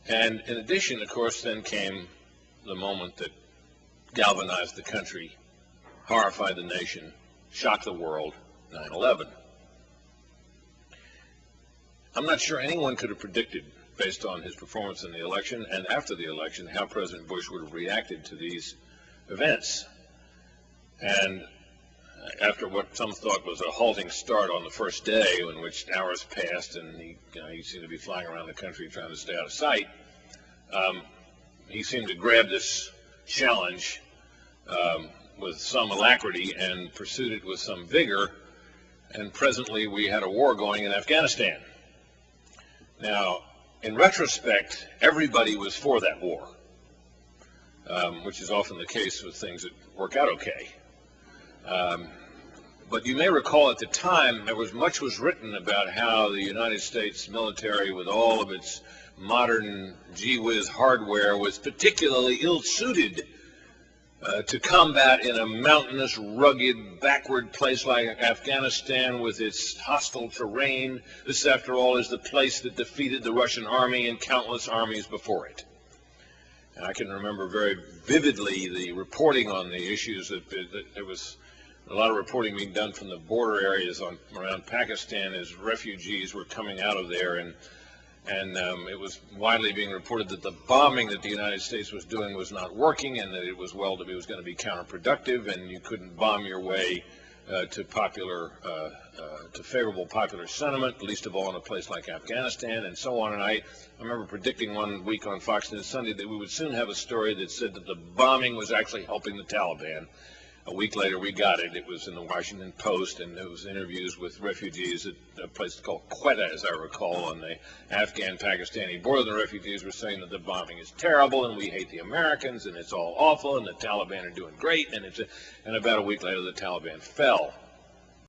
And in addition, of course, then came the moment that galvanized the country, horrified the nation, shocked the world, 9/11. I'm not sure anyone could have predicted, based on his performance in the election and after the election, how President Bush would have reacted to these events. And after what some thought was a halting start on the first day, in which hours passed and he seemed to be flying around the country trying to stay out of sight, he seemed to grab this challenge with some alacrity and pursued it with some vigor, and presently we had a war going in Afghanistan. Now, in retrospect, everybody was for that war, which is often the case with things that work out okay. But you may recall at the time much was written about how the United States military, with all of its modern gee-whiz hardware, was particularly ill-suited to combat in a mountainous, rugged, backward place like Afghanistan with its hostile terrain. This, after all, is the place that defeated the Russian army and countless armies before it. And I can remember very vividly the reporting on the issues. That there was a lot of reporting being done from the border areas around Pakistan as refugees were coming out of there, and it was widely being reported that the bombing that the United States was doing was not working, and that it was going to be counterproductive, and you couldn't bomb your way to favorable popular sentiment, least of all in a place like Afghanistan, and so on. And I remember predicting one week on Fox News Sunday that we would soon have a story that said that the bombing was actually helping the Taliban. A week later, we got it. It was in the Washington Post, and there was interviews with refugees at a place called Quetta, as I recall, on the Afghan-Pakistani border. The refugees were saying that the bombing is terrible, and we hate the Americans, and it's all awful, and the Taliban are doing great. And about a week later, the Taliban fell.